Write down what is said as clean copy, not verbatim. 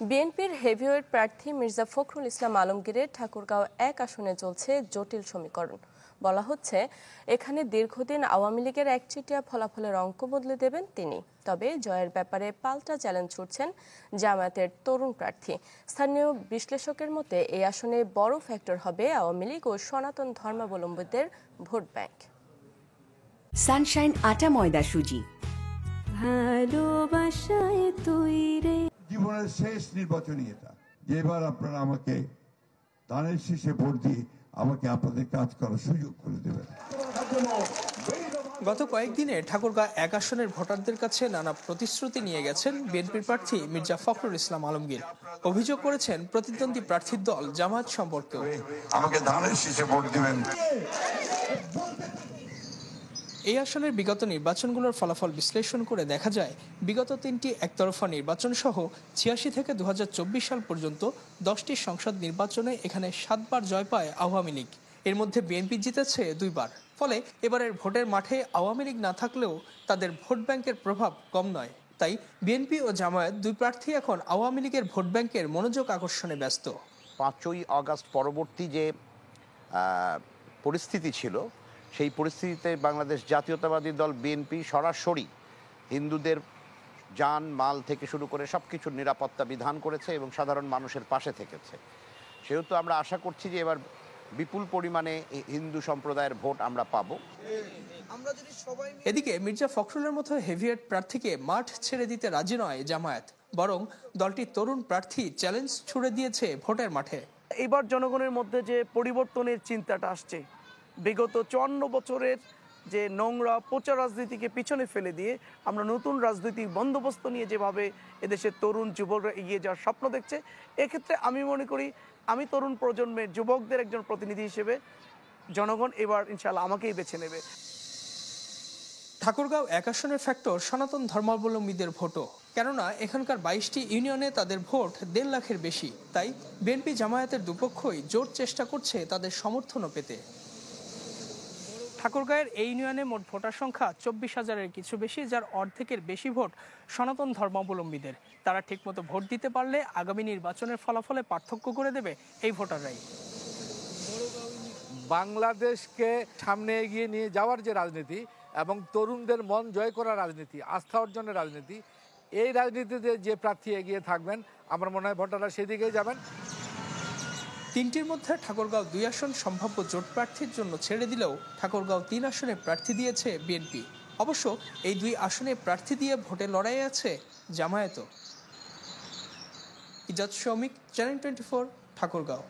বিএনপির হেভিওয়েট প্রার্থী মির্জা ফখরুল ইসলাম আলমগীরের ঠাকুরগাঁও ১ আসনে চলছে জটিল সমীকরণ। বলা হচ্ছে এখানে দীর্ঘদিন আওয়ামী লীগের একচেটিয়া ফলাফলের অঙ্ক বদলে দেবেন তিনি। তবে জয়ের ব্যাপারে পাল্টা চ্যালেঞ্জ ছুড়ছেন জামায়াতের তরুণ প্রার্থী। স্থানীয় বিশ্লেষকের মতে এই আসনে বড় ফ্যাক্টর হবে আওয়ামী লীগ ও সনাতন ধর্মাবলম্বীদের ভোট ব্যাংক। সানশাইন আটা ময়দা সুজি, ভালোবাসায় তৈরি। জীবনের শেষ নির্বাচনী এটা, যেবার আপনারা আমাকে ধানের শীষে ভোট দিয়ে আমাকে আপনাদের কাজ করার সুযোগ করে দেবেন। গত কয়েকদিনে ঠাকুরগাঁও ১ আসনের ভোটারদের কাছে নানা প্রতিশ্রুতি নিয়ে গেছেন বিএনপির প্রার্থী মির্জা ফখরুল ইসলাম আলমগীর। অভিযোগ করেছেন প্রতিদ্বন্দ্বী প্রার্থীর দল জামায়াত সম্পর্কেও। আমাকে ধানের শীষে ভোট দিবেন। এই আসনের বিগত নির্বাচনগুলোর ফলাফল বিশ্লেষণ করে দেখা যায়, বিগত ৩টি একতরফা নির্বাচন সহ ৮৬ থেকে ২০২৪ সাল পর্যন্ত ১০টি সংসদ নির্বাচনে এখানে ৭ বার জয় পায় আওয়ামী লীগ। এর মধ্যে বিএনপি জিতেছে ২ বার। ফলে এবারের ভোটের মাঠে আওয়ামী লীগ না থাকলেও তাদের ভোট ব্যাংকের প্রভাব কম নয়। তাই বিএনপি ও জামায়াত দুই প্রার্থী এখন আওয়ামী লীগের ভোট ব্যাংকের মনোযোগ আকর্ষণে ব্যস্ত। ৫ই আগস্ট পরবর্তী যে পরিস্থিতি ছিল, সেই পরিস্থিতিতে বাংলাদেশ জাতীয়তাবাদী দল বিএনপি সরাসরি হিন্দুদের যান মাল থেকে শুরু করে সব কিছুর নিরাপত্তা বিধান করেছে এবং সাধারণ মানুষের পাশে থেকেছে। সেহেতু আমরা আশা করছি যে এবার বিপুল পরিমাণে হিন্দু সম্প্রদায়ের ভোট আমরা পাব। এদিকে মির্জা ফখরুলের মতো হেভিওয়েট প্রার্থীকে মাঠ ছেড়ে দিতে রাজি নয় জামায়াত, বরং দলটির তরুণ প্রার্থী চ্যালেঞ্জ ছুড়ে দিয়েছে ভোটের মাঠে। এবার জনগণের মধ্যে যে পরিবর্তনের চিন্তাটা আসছে, বিগত ৫৪ বছরের যে নোংরা পচা রাজনীতিকে পিছনে ফেলে দিয়ে আমরা নতুন রাজনৈতিক বন্দোবস্ত নিয়ে যেভাবে এদেশের তরুণ যুবকরা এগিয়ে যাওয়ার স্বপ্ন দেখছে, এক্ষেত্রে আমি মনে করি আমি তরুণ প্রজন্মের যুবকদের একজন প্রতিনিধি হিসেবে জনগণ এবার ইনশাআল্লাহ আমাকেই বেছে নেবে। ঠাকুরগাঁও ১ আসনের ফ্যাক্টর সনাতন ধর্মাবলম্বীদের ভোটও, কেননা এখানকার ২২টি ইউনিয়নে তাদের ভোট ১.৫ লাখের বেশি। তাই বিএনপি জামায়াতের দুপক্ষই জোর চেষ্টা করছে তাদের সমর্থনও পেতে। ঠাকুরগাঁয়ের এই ইউনিয়নে মোট ভোটার সংখ্যা ২৪,০০০-এর কিছু বেশি, যার অর্ধেকের বেশি ভোট সনাতন ধর্মাবলম্বীদের। তারা ঠিকমতো ভোট দিতে পারলে আগামী নির্বাচনের ফলাফলে পার্থক্য করে দেবে এই ভোটাররাই। বাংলাদেশকে সামনে এগিয়ে নিয়ে যাওয়ার যে রাজনীতি এবং তরুণদের মন জয় করার রাজনীতি, আস্থা অর্জনের রাজনীতি, এই রাজনীতিতে যে প্রার্থী এগিয়ে থাকবেন আমার মনে হয় ভোটাররা সেদিকেই যাবেন। ৩টির মধ্যে ঠাকুরগাঁও ২ আসন সম্ভাব্য জোট প্রার্থীর জন্য ছেড়ে দিলেও ঠাকুরগাঁও ৩ আসনে প্রার্থী দিয়েছে বিএনপি। অবশ্য এই ২ আসনে প্রার্থী দিয়ে ভোটে লড়াই আছে জামায়াতও। ইজাজ শৌমিক, চ্যানেল 24, ঠাকুরগাঁও।